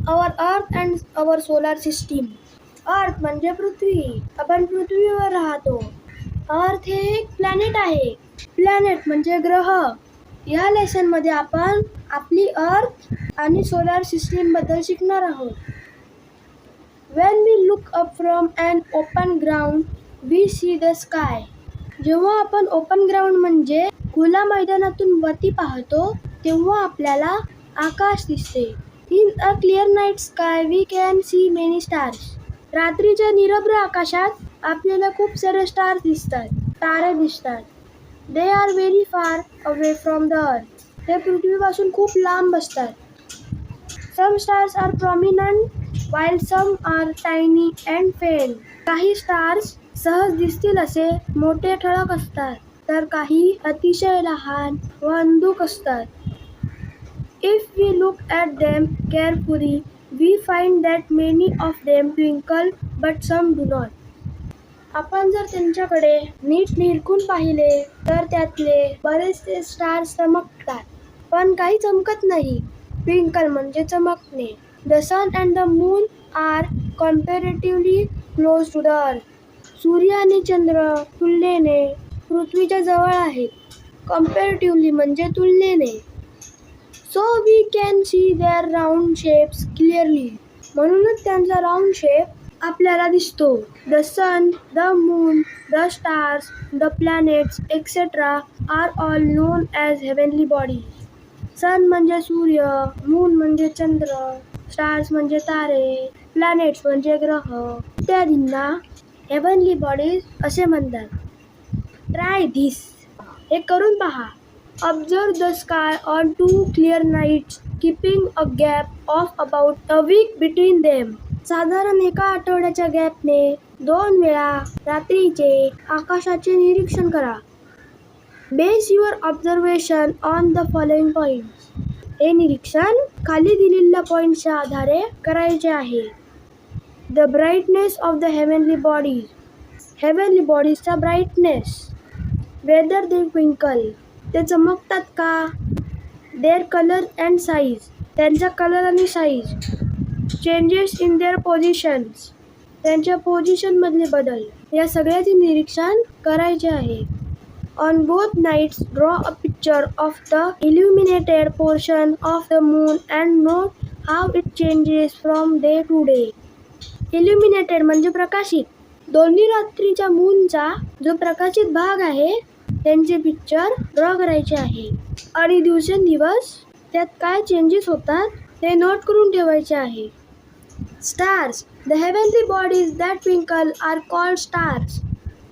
our earth and our solar system. अर्थ म्हणजे पृथ्वी. आपण पृथ्वीवर राहतो. अर्थ हे एक प्लॅनेट आहे. प्लॅनेट म्हणजे ग्रह. या लेसन मध्ये आपण आपली अर्थ आणि सोलार सिस्टीम बद्दल शिकणार आहोत. When we look up from an open ground, we see the sky. जेव्हा आपण ओपन ग्राउंड म्हणजे खुल्या मैदानातून वरती पाहतो तेव्हा आपल्याला आकाश दिसते. In a clear night sky we can see many stars. रात्रीच्या निरभ्र आकाशात आपल्याला खूप सारे स्टार्स दिसतात, तारे दिसतात. They are very far away from the earth. ते पृथ्वीपासून खूप लांब असतात. Some stars are prominent while some are tiny and faint. काही स्टार्स सहज दिसतील असे मोठे ठळक असतात, तर काही अतिशय लहान व अंधुक असतात. If we look at them carefully, we find that many of them twinkle, but some do not. आपण जर त्यांच्याकडे नीट निरखून पाहिले तर त्यातले बरेचसे स्टार्स चमकतात, पण काही चमकत नाही. ट्विंकल म्हणजे चमकणे. The sun and the moon are comparatively close to the earth. सूर्य आणि चंद्र तुलनेने पृथ्वीच्या जवळ आहेत. Comparatively म्हणजे तुलनेने. So we can see their round shapes clearly. म्हणूनच त्यांचा राऊंड शेप आपल्याला दिसतो. The sun, the moon, the stars, the planets, etc. are all known as heavenly bodies. सन म्हणजे सूर्य, मून म्हणजे चंद्र, स्टार्स म्हणजे तारे, प्लॅनेट्स म्हणजे ग्रह इत्यादींना हेवनली बॉडीज असे म्हणतात. Try this. हे करून पहा. Observe the sky on 2 clear nights, keeping a gap of about a week between them. साधारण एका आठवड्याच्या गॅपने 2 वेळा रात्रीचे आकाशाचे निरीक्षण करा. Base your observation on the following points. हे निरीक्षण खाली दिलेल्या पॉइंटच्या आधारे करायचे आहे. The brightness of the heavenly bodies. Heavenly bodiesचा brightness. Whether they twinkle. ते चमकतात का? Their color and size. त्यांचा कलर आणि size. Changes in their positions. त्यांच्या पोझिशन मधले बदल. या सगळ्याचे निरीक्षण करायचे आहे. On both nights, draw a picture of the illuminated portion of the moon and note how it changes from day to day. Illuminated म्हणजे प्रकाशित. दोन्ही रात्रीच्या मूनचा जो प्रकाशित भाग आहे त्यांचे पिक्चर ड्रॉ करायचे आहे आणि दिवसेंदिवस त्यात काय चेंजेस होतात ते नोट करून ठेवायचे आहे. Stars. The heavenly bodies that twinkle are called stars.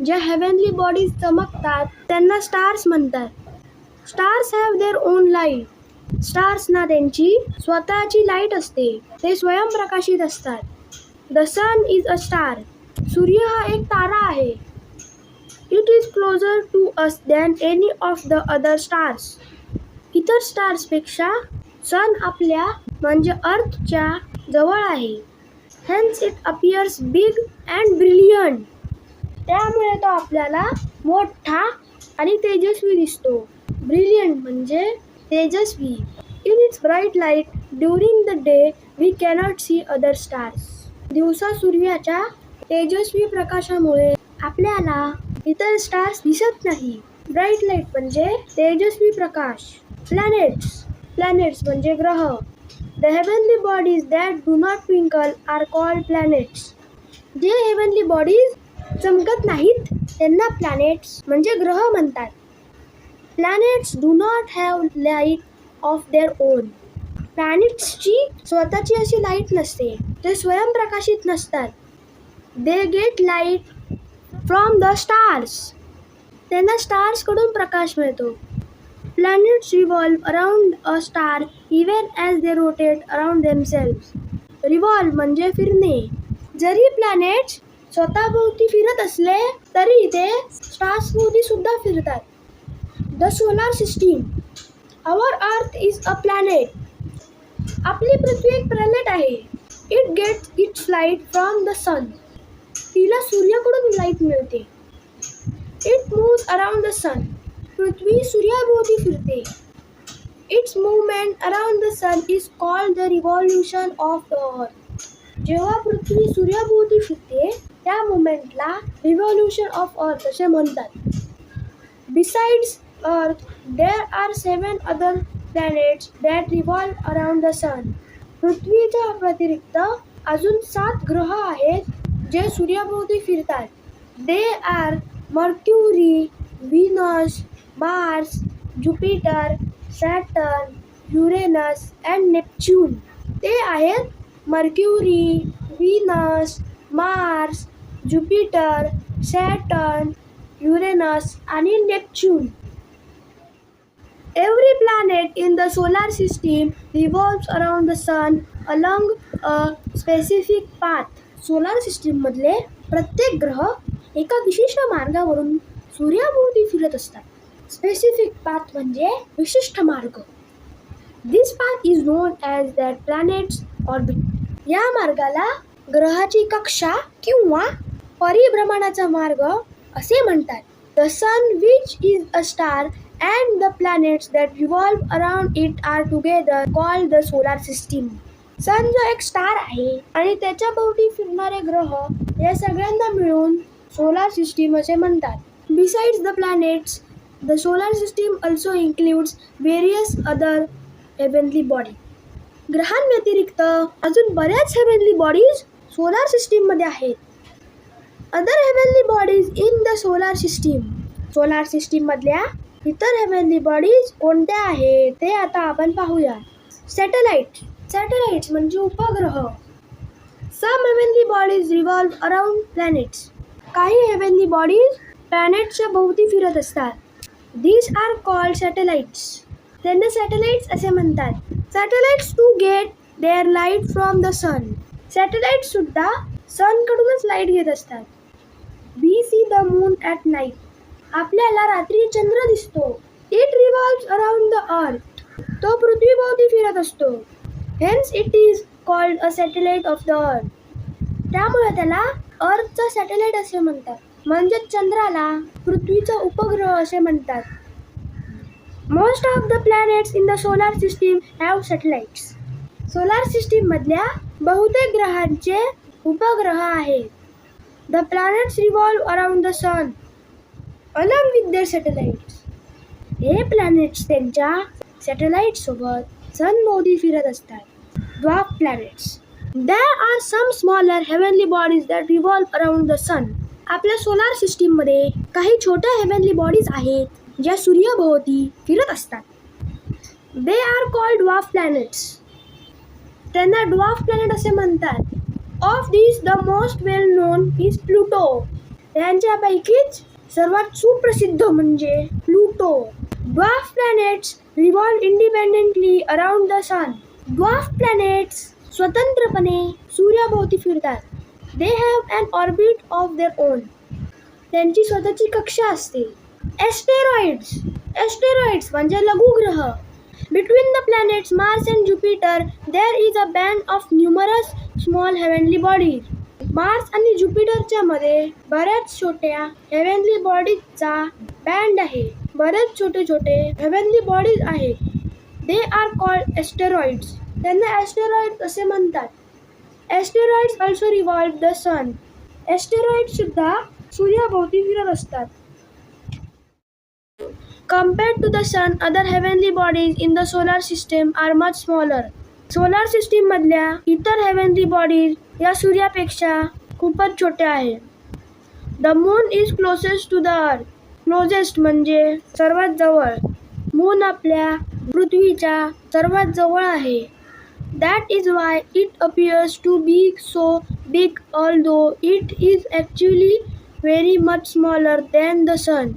ज्या हेवनली बॉडीज चमकतात त्यांना स्टार्स म्हणतात. Stars have their own light. स्टार्सना त्यांची स्वतःची लाईट असते. ते स्वयंप्रकाशित असतात. The sun is a star. सूर्य हा एक तारा आहे. It is closer to us than any of the other stars. इतर स्टार्सपेक्षा सन आपल्या म्हणजे अर्थच्या जवळ आहे. Hence it appears big and brilliant. त्यामुळे तो आपल्याला मोठा आणि तेजस्वी दिसतो. ब्रिलियंट म्हणजे तेजस्वी. In it's bright light during the day we cannot see other stars. दिवसा सूर्याच्या तेजस्वी प्रकाशामुळे आपल्याला इतर स्टार्स दिसत नाही. ब्राईट लाईट म्हणजे तेजस्वी प्रकाश. प्लॅनेट्स. प्लॅनेट्स म्हणजे ग्रह. The heavenly bodies that do not twinkle are called planets. जे हेवनली बॉडीज चमकत नाहीत त्यांना प्लॅनेट्स म्हणजे ग्रह म्हणतात. Planets do not have light of their own. प्लॅनेट्सची स्वतःची अशी लाईट नसते. ते स्वयंप्रकाशित नसतात. They get light from the stars. त्यांना स्टार्सकडून प्रकाश मिळतो. Planets revolve around a star even as they rotate around themselves. Revolve म्हणजे फिरणे. जरी प्लॅनेट्स स्वतःभोवती फिरत असले तरी ते स्टार्सभोवती सुद्धा फिरतात. The solar system. Our earth is a planet. आपली पृथ्वी एक प्लॅनेट आहे. It gets its light from the sun. तिला सूर्याकडून लाईट मिळते. It moves around the sun. पृथ्वी सूर्याभोवती फिरते. Its movement around the sun is called the revolution of the earth. जेव्हा पृथ्वी सूर्याभोवती फिरते त्या मुवमेंटला रिव्हॉल्युशन ऑफ अर्थ असे म्हणतात. Besides Earth, there are 7 other planets that revolve around the sun. पृथ्वीच्या व्यतिरिक्त अजून 7 ग्रह आहेत जे सूर्याभोवती फिरतात. They are Mercury, Venus, Mars, Jupiter, Saturn, Uranus and Neptune. ते आहेत mercury, Venus, Mars, Jupiter, Saturn, Uranus आणि Neptune. Every planet in the solar system revolves around the sun along a specific path. Solar system मधले प्रत्येक ग्रह एका विशिष्ट मार्गावरून सूर्याभोवती फिरत असतात. स्पेसिफिक पाथ म्हणजे विशिष्ट मार्ग. This path is known as that planet's orbit. या मार्गाला ग्रहाची कक्षा किंवा परिभ्रमणाचा मार्ग असे म्हणतात. The sun, which is a star, and the planets that revolve around it are together called the solar system. सन जो एक स्टार आहे आणि त्याच्या भोवती फिरणारे ग्रह या सगळ्यांना मिळून सोलार सिस्टीम असे म्हणतात. Besides the planets, the solar system also includes various other heavenly bodies. ग्रहांव्यतिरिक्त अजून बऱ्याच हेवनली बॉडीज सोलार सिस्टीममध्ये आहेत. Other heavenly bodies in the solar system. Solar सिस्टीममधल्या इतर हेवनली बॉडीज कोणत्या आहेत ते आता आपण पाहूया. सॅटेलाइट. सॅटेलाइट्स म्हणजे उपग्रह. Some heavenly bodies revolve around planets. काही हेवनली बॉडीज प्लॅनेटच्या भोवती फिरत असतात. These are called satellites. त्यांना सॅटेलाइट्स असे म्हणतात. Satellites to get their light from the sun. Satellites सुद्धा सनकडूनच लाईट घेत असतात. We see the moon at night. आपल्याला रात्री चंद्र दिसतो. It revolves around the earth. तो पृथ्वीभोवती फिरत असतो. Hence it is called a satellite of the earth. त्यामुळे त्याला अर्थचा सॅटेलाइट असे म्हणतात. म्हणजे चंद्राला पृथ्वीचा उपग्रह असे म्हणतात. Most of the planets in the solar system have satellites. Solar system मधल्या बहुतेक ग्रहांचे उपग्रह आहेत. The planets revolve around the sun along with their satellites. हे प्लॅनेट्स त्यांच्या सॅटेलाइट सोबत सन भोवती फिरत असतात. Dwarf planets. There are some smaller heavenly bodies that revolve around the sun. आपल्या सोलार सिस्टीममध्ये काही छोट्या हेवनली बॉडीज आहेत ज्या सूर्याभोवती फिरत असतात. They are called dwarf planets. त्यांना dwarf planet असे म्हणतात. Of these the most well known is Pluto. यांच्यापैकीच सर्वात सुप्रसिद्ध म्हणजे Pluto. Dwarf planets revolve independently around the sun. Dwarf planets स्वतंत्रपणे सूर्याभोवती फिरतात. They have an orbit of their own. त्यांची स्वतःची कक्षा असते. Asteroids. Asteroids म्हणजे लघुग्रह. Between the planets Mars and Jupiter there is a band of numerous small heavenly bodies. Mars आणि ज्युपिटरच्या मध्ये बऱ्याच छोट्या हेवनली बॉडीजचा बँड आहे. बरेच छोटे छोटे हेवनली बॉडीज आहेत. They are called asteroids. त्यांना asteroids असे म्हणतात. Asteroids also revolve the sun. Asteroids सुद्धा सूर्याभोवती फिरत असतात. Compared to the sun, other heavenly bodies in the solar system are much smaller. Solar system मधल्या इतर हेवनली बॉडीज या सूर्यापेक्षा खूपच छोट्या आहेत. The moon is closest to the earth. Closest म्हणजे सर्वात जवळ. मून आपल्या पृथ्वीच्या सर्वात जवळ आहे. That is why it appears to be so big although it is actually very much smaller than the sun.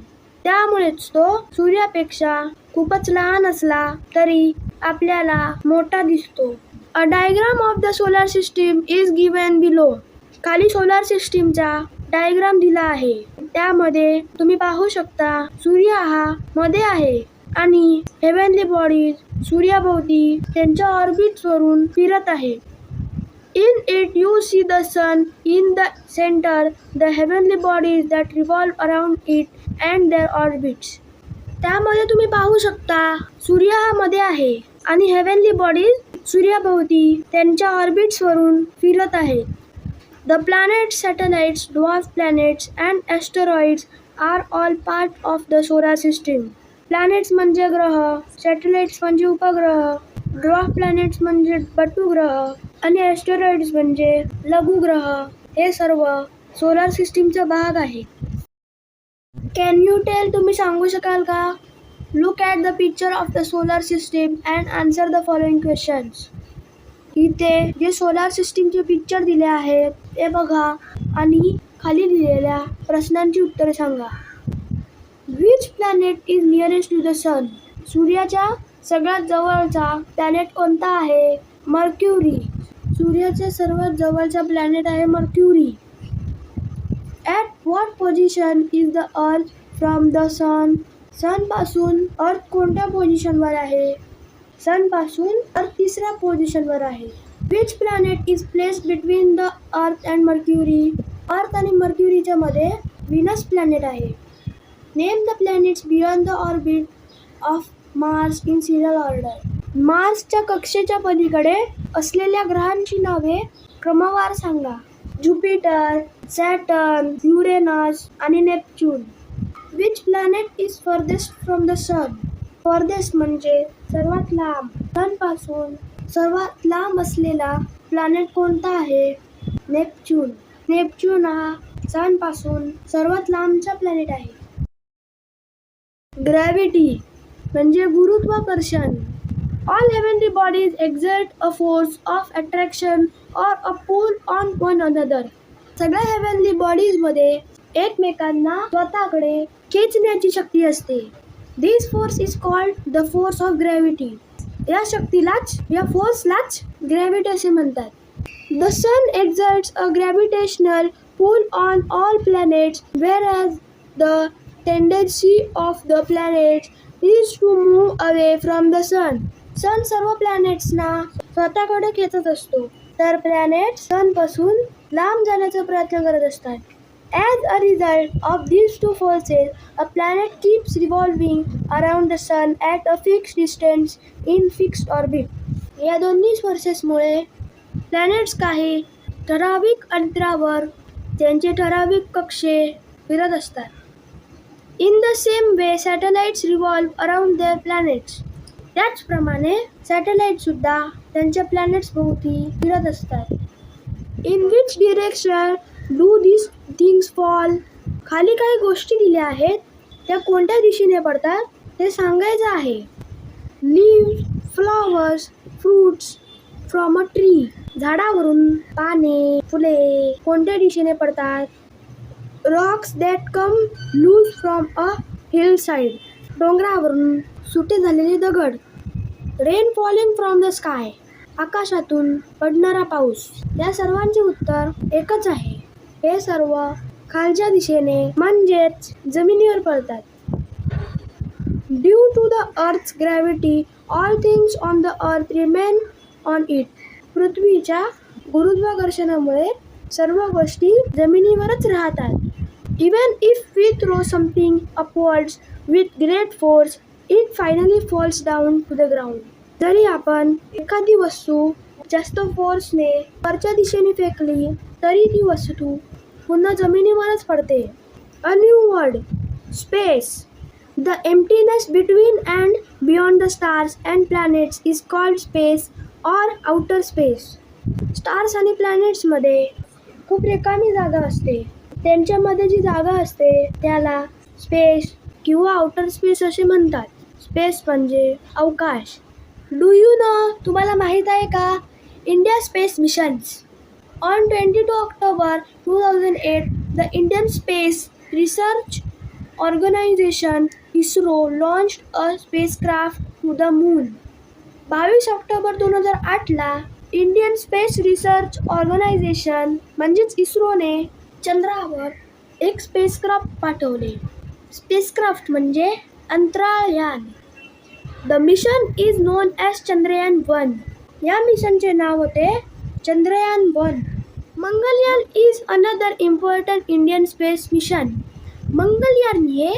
त्यामुळेच तो सूर्यापेक्षा खूपच लहान असला तरी आपल्याला मोठा दिसतो. A diagram of the solar system is given below. खाली सोलार सिस्टीमचा डायग्राम दिला आहे. त्यामध्ये तुम्ही पाहू शकता सूर्य हा मध्ये आहे आणि हेवनली बॉडीज सूर्याभोवती त्यांच्या ऑर्बिट्सवरून फिरत आहे. In it you see the sun in the center, the heavenly bodies that revolve around it and their orbits. त्यामध्ये तुम्ही पाहू शकता सूर्य हा मध्ये आहे आणि हेव्हनली बॉडीज सूर्याभोवती त्यांच्या ऑर्बिट्सवरून फिरत आहेत. The planets, satellites, dwarf planets and asteroids are all part of the solar system. Planets म्हणजे ग्रह, satellites म्हणजे उपग्रह, dwarf planets म्हणजे बटुग्रह आणि asteroids म्हणजे लघुग्रह हे सर्व सोलार सिस्टीमचा भाग आहे. Can you tell तुम्ही सांगू शकाल का? Look at the picture of the solar system and answer the following questions. इथे जे सोलार सिस्टीमचे पिक्चर दिले आहेत ते बघा आणि खाली दिलेल्या प्रश्नांची उत्तरे सांगा. Which planet is nearest to the sun? सूर्याच्या सगळ्यात जवळचा प्लॅनेट कोणता आहे? मर्क्युरी. सूर्याच्या सर्वात जवळचा प्लॅनेट आहे Mercury. At what position is the earth from the sun? Sun पासून अर्थ कोणत्या पोझिशनवर आहे? सन पासून अर्थ तिसऱ्या पोझिशनवर आहे. Which planet is placed between the earth and Mercury? Earth आणि मर्क्युरीच्या मध्ये व्हीनस प्लॅनेट आहे. Name the planets beyond the orbit of Mars in serial order. मार्सच्या कक्षेच्या पलीकडे असलेल्या ग्रहांची नावे क्रमवार सांगा. ज्युपिटर, सॅटर्न, युरेनस आणि Neptune. Which planet is farthest from the sun? Farthest म्हणजे सर्वात लांब. सन पासून सर्वात लांब असलेला प्लॅनेट कोणता आहे? नेपच्यून. नेपच्यून हा सन पासून सर्वात लांबचा प्लॅनेट आहे. ग्रॅव्हिटी म्हणजे गुरुत्वाकर्षण. All heavenly bodies exert a force of attraction or a pull on one another. सगळ्या हेव्हनली बॉडीजमध्ये एकमेकांना स्वतःकडे खेचण्याची शक्ती असते. This force is called the force of gravity. या शक्तीलाच, या फोर्सलाच ग्रॅव्हिटी असे म्हणतात. The sun exerts a gravitational pull on all planets, whereas the tendency of the planets is to move away from the sun. सन सर्व प्लॅनेट्सना स्वतःकडे खेचत असतो, तर planet सनपासून लांब जाण्याचा प्रयत्न करत असतात. As a result of these two forces, a planet keeps revolving around the sun at a fixed distance in fixed orbit. या दोन्ही फोर्सेसमुळे प्लॅनेट्स काही ठराविक अंतरावर त्यांचे ठराविक कक्षे फिरत असतात. In the same way, satellites revolve around their planets. त्याचप्रमाणे सॅटेलाइटसुद्धा त्यांच्या प्लॅनेट्स भोवती फिरत असतात. In which direction do these things fall? खाली काही गोष्टी दिल्या आहेत, त्या कोणत्या दिशेने पडतात ते सांगायचं आहे. Leaves, flowers, fruits from a tree. झाडावरून पाने, फुले कोणत्या दिशेने पडतात? Rocks that come loose from a hillside. डोंगरावरून सुटे झालेले दगड. Rain falling from the sky. आकाशातून पडणारा पाऊस. या सर्वांचे उत्तर एकच आहे. हे सर्व खालच्या दिशेने म्हणजेच जमिनीवर पडतात. Due to the earth's gravity all things on the earth remain on it. पृथ्वीच्या गुरुत्वाकर्षणामुळे सर्व गोष्टी जमिनीवरच राहतात. Even if we throw something upwards with great force it finally falls down to the ground. जरी आपण एखादी वस्तू जास्त फोर्सने वरच्या दिशेने फेकली तरी ती वस्तू पुन्हा जमिनीवरच पडते. A new word, space. The emptiness between and beyond the stars and planets is called space or outer space. Stars आणि प्लॅनेट्समध्ये खूप रिकामी जागा असते. त्यांच्यामध्ये जी जागा असते त्याला स्पेस किंवा आउटर स्पेस असे म्हणतात. स्पेस म्हणजे अवकाश. Do you know? तुम्हाला माहीत आहे का? India space missions. On 22 October 2008, the Indian Space Research Organization ISRO launched a spacecraft to the moon. 22 October 2008ला इंडियन स्पेस रिसर्च ऑर्गनायझेशन म्हणजेच इस्रोने चंद्रावर एक स्पेसक्राफ्ट पाठवले. स्पेसक्राफ्ट म्हणजे अंतराळयान. The mission is known as Chandrayaan. या मिशनचे नाव होते Chandrayaan. Mangalyaan is another important Indian space mission. Mangalyaan हे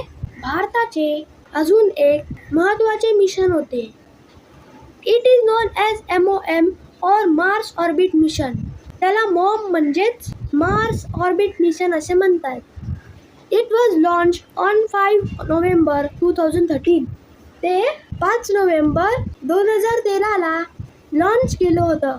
भारताचे अजून एक महत्त्वाचे मिशन होते. It is known as MOM or Mars orbit mission. त्याला मॉम म्हणजेच मार्स ऑर्बिट मिशन असे म्हणतात. It was launch on 5 November 2013. ते 5 नोव्हेंबर 2013ला लॉन्च केलं होतं.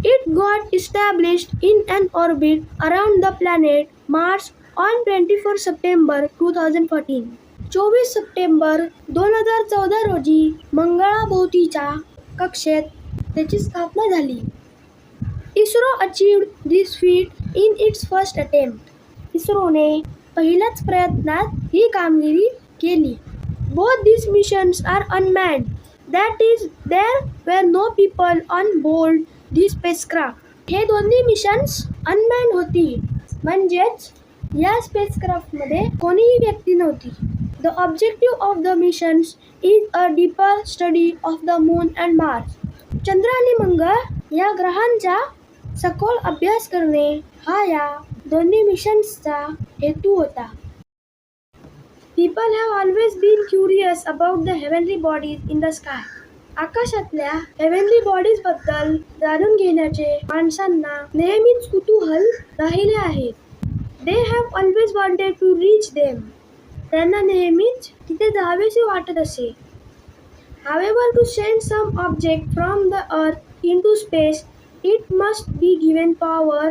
It got established in an orbit around the planet Mars on 24 September 2014. 24 September 2014 रोजी मंगळाभोवतीच्या कक्षेत त्याची स्थापना झाली. ISRO achieved this feat in its first attempt. इस्रोने पहिल्याच प्रयत्नात ही कामगिरी केली. Both these missions are unmanned. That is, there were no people on board these spacecraft. हे दोन्ही मिशन्स अनमॅन्ड होती, म्हणजेच या स्पेसक्राफ्टमध्ये कोणीही व्यक्ती नव्हती. The objective of the missions is a deeper study of the moon and Mars. चंद्र आणि मंगळ या ग्रहांचा सखोल अभ्यास करणे हा या दोन्ही मिशन्सचा हेतू होता. People have always been curious about the heavenly bodies in the sky. आकाशातल्या हेव्हनली बॉडीज बद्दल जाणून घेण्याचे माणसांना नेहमीच कुतूहल राहिले आहे. They have always wanted to reach them. त्यांना नेहमीच तिथे जावेसे वाटत असे. However, to send some object from the earth into space, it must be given power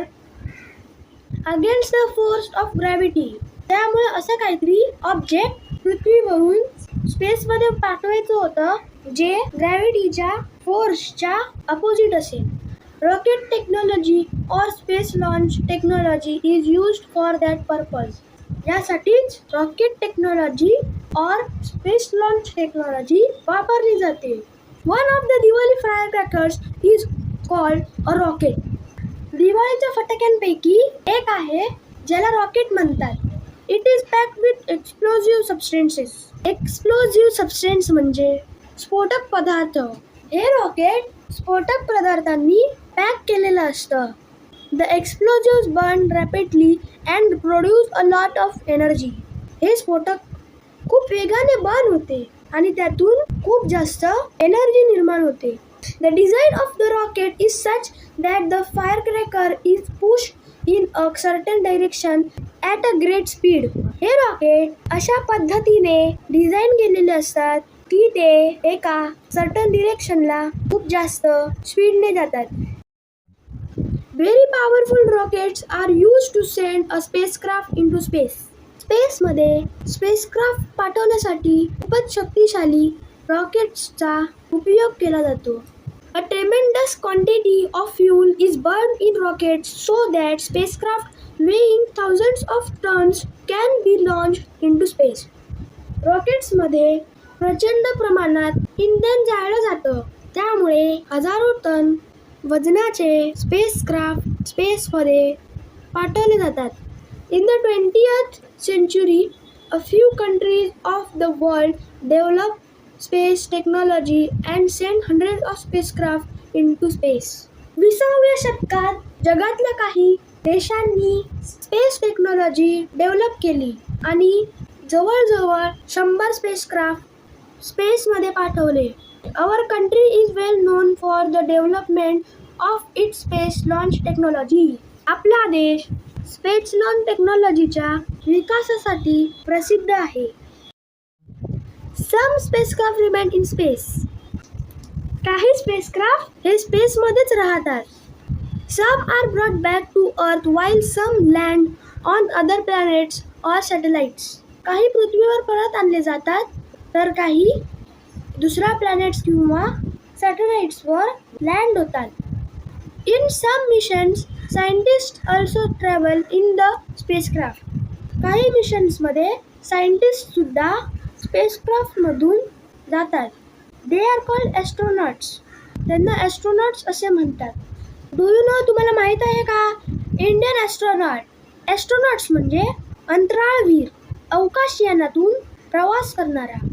against the force of gravity. त्यामुळे असं काहीतरी ऑब्जेक्ट पृथ्वीवरून स्पेसमध्ये पाठवायचं होतं जे ग्रॅव्हिटीच्या फोर्सच्या अपोजिट असेल. Rocket technology or space launch technology is used for that purpose. यासाठीच rocket technology or space launch technology वापरली जाते. One of the Diwali fire crackers is called a rocket. दिवाळीच्या फटाक्यांपैकी एक आहे ज्याला रॉकेट म्हणतात. It is packed with explosive substances. Explosive substance म्हणजे स्फोटक पदार्थ. हे रॉकेट स्फोटक पदार्थांनी पॅक केलेलं असतं. The explosives burn rapidly and produce a lot of energy. हे स्फोटक खूप वेगाने बर्न होते आणि त्यातून खूप जास्त एनर्जी निर्माण होते. The design of the rocket is such that the firecracker is pushed in a certain direction at a great speed. हे रॉकेट अशा पद्धतीने डिझाईन केलेले असतात की ते एका सर्टन डिरेक्शनला खूप जास्त स्पीडने जातात. Very powerful rockets are used to send a spacecraft into space. स्पेसमध्ये स्पेसक्राफ्ट पाठवण्यासाठी खूपच शक्तिशाली रॉकेट्सचा उपयोग केला जातो. A tremendous quantity of fuel is burned in rockets so that spacecraft weighing thousands of tons can be launched into space. रॉकेट्समध्ये प्रचंड प्रमाणात इंधन जाळलं जातं. त्यामुळे हजारो टन वजनाचे स्पेसक्राफ्ट स्पेसमध्ये पाठवले जातात. In the 20th century, a few countries of the world developed space technology and sent hundreds of spacecraft into space. 20व्या शतकात जगातल्या काही देशांनी स्पेस टेक्नॉलॉजी डेव्हलप केली आणि जवळजवळ 100 स्पेसक्राफ्ट स्पेसमध्ये पाठवले. Our country is well known for the development of its space launch technology. आपला देश स्पेस लॉन्च टेक्नॉलॉजीच्या विकासासाठी प्रसिद्ध आहे. Some spacecraft remain in space. काही स्पेसक्राफ्ट हे स्पेसमध्येच राहतात. Some are brought back to Earth while some land on other planets or satellites. काही पृथ्वीवर परत आणले जातात तर काही दुसऱ्या प्लॅनेट्स किंवा सॅटेलाइट्सवर लँड होतात. In some missions, scientists also travel in the spacecraft. काही मिशन्समध्ये सायंटिस्ट सुद्धा स्पेसक्राफ्टमधून जातात. They are called astronauts. त्यांना ॲस्ट्रोनॉट्स असे म्हणतात. डू यू नो, तुम्हाला माहीत आहे का इंडियन ॲस्ट्रोनॉट. ॲस्ट्रोनॉट्स म्हणजे अंतराळवीर, अवकाशयानातून प्रवास करणारा.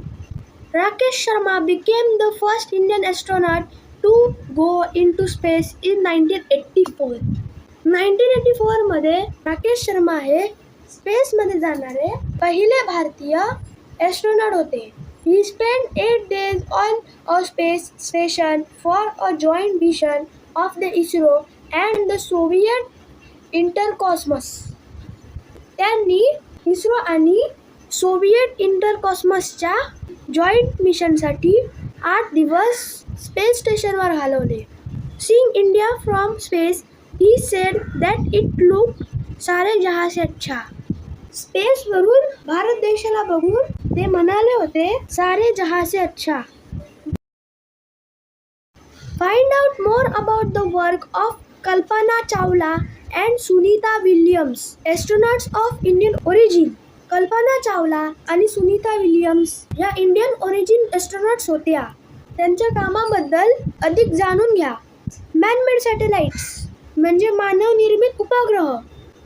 Rakesh Sharma became the first Indian astronaut to go into space in 1984. 1984 मध्ये राकेश शर्मा हे स्पेसमध्ये जाणारे पहिले भारतीय एस्ट्रोनॉट होते. He spent 8 days on a space station for a joint mission of the ISRO and the Soviet Intercosmos. त्यांनी इस्रो आणि सोव्हिएट इंटरकॉस्मसच्या जॉईंट मिशनसाठी 8 दिवस स्पेस स्टेशनवर घालवले. Seeing India from space he said that it looked सारे जहां से अच्छा. स्पेसवरून भारत देशाला बघून ते म्हणाले होते सारे जहां से अच्छा. Find out more about the work of Kalpana Chawla and Sunita Williams, astronauts of Indian origin. Kalpana Chawla आणि सुनीता विल्यम्स या इंडियन ओरिजिन एस्ट्रोनॉट्स होत्या. त्यांच्या कामाबद्दल अधिक जाणून घ्या. मॅनमेड सॅटेलाइट्स म्हणजे मानवनिर्मित उपग्रह.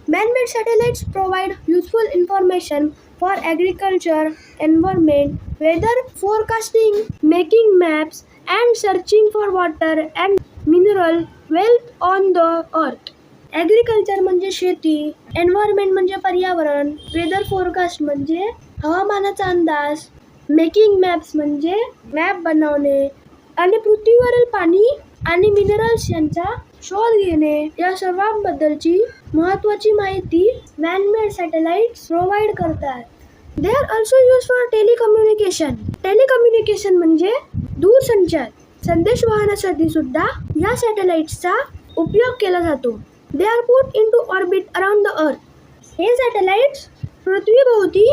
Man-made satellites provide useful information for agriculture, environment, weather forecasting, making maps, and searching for water and mineral wealth on the earth. Agriculture म्हणजे शेती, एन्व्हायरमेंट म्हणजे पर्यावरण, वेदर फोरकास्ट म्हणजे हवामानाचा अंदाज, मेकिंग मॅप्स म्हणजे मॅप बनवणे आणि पृथ्वीवरील पाणी आणि मिनरल्स यांचा शोध घेणे या सर्वांबद्दलची महत्त्वाची माहिती मॅनमेड सॅटेलाइट्स प्रोव्हाइड करतात. They are also use for telecommunication. Telecommunication म्हणजे दूरसंचार, संदेश वाहनासाठी सुद्धा या सॅटेलाइट्सचा उपयोग केला जातो. They are put into orbit around the earth. हे सॅटेलाइट्स पृथ्वीभोवती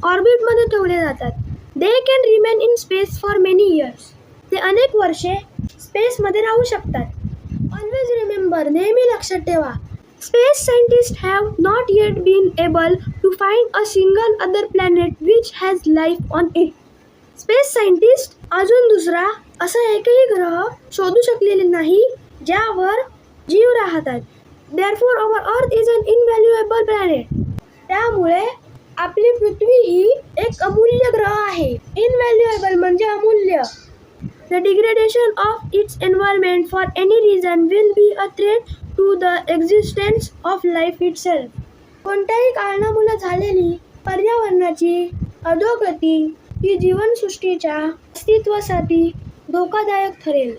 ऑर्बिटमध्ये ठेवले जातात. They can remain in space for many years. ते अनेक वर्षे स्पेसमध्ये राहू शकतात. ऑलवेज रिमेंबर, नेहमी लक्षात ठेवा, space scientist have not yet been able to find a single other planet which has life on it. Space scientist अजून दुसरा असा एकही ग्रह शोधू शकलेले नाही ज्यावर जीव राहतात. Therefore our earth is an invaluable planet. त्यामुळे आपली पृथ्वी ही एक अमूल्य ग्रह आहे. इनव्हॅल्युएबल म्हणजे अमूल्य. The degradation of its environment for any reason will be a threat to the existence of life itself. कोणत्याही कारणामुळे झालेली पर्यावरणाची अधोगती ही जीवनसृष्टीच्या अस्तित्वासाठी धोकादायक ठरेल.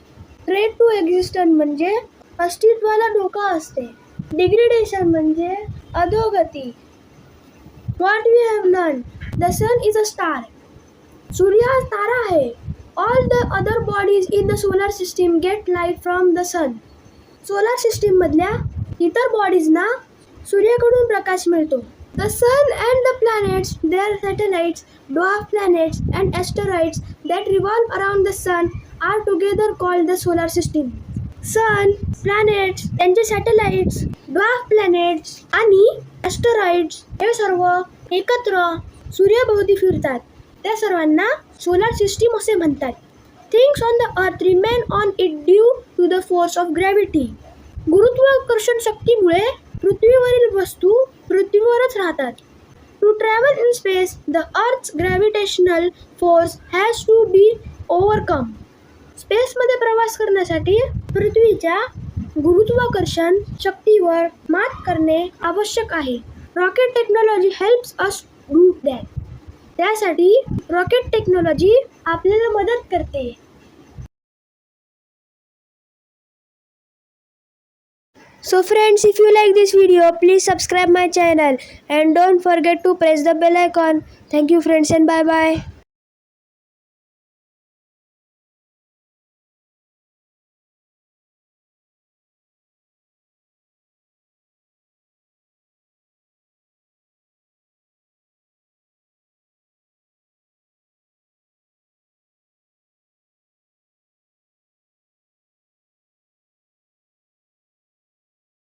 थ्रेट टू एक्झिस्टन्स म्हणजे अस्तित्वाला धोका असते. डिग्रेडेशन म्हणजे अधोगती. What we have learned, the sun is a star. सूर्य हा तारा आहे. All the other bodies in the solar system get light from the sun. Solar सिस्टीममधल्या इतर बॉडीजना सूर्याकडून प्रकाश मिळतो. The sun and the planets, their satellites, dwarf planets and asteroids that revolve around the sun are together called the solar system. Sun, planets, त्यांचे satellites, dwarf planets आणि asteroids हे सर्व एकत्र सूर्याभोवती फिरतात. त्या सर्वांना सोलार सिस्टीम असे म्हणतात. Things on the earth remain on it due to the force of gravity. गुरुत्वाकर्षण शक्तीमुळे पृथ्वीवरील वस्तू पृथ्वीवरच राहतात. To travel in space the earth's gravitational force has to be overcome. स्पेसमध्ये प्रवास करण्यासाठी पृथ्वीच्या गुरुत्वाकर्षण शक्तीवर मात करणे आवश्यक आहे. Rocket technology helps us do that. त्यासाठी रॉकेट टेक्नॉलॉजी आपल्याला मदत करते. So friends, if you like this video, please subscribe my channel and don't forget to press the bell icon. Thank you friends and bye bye.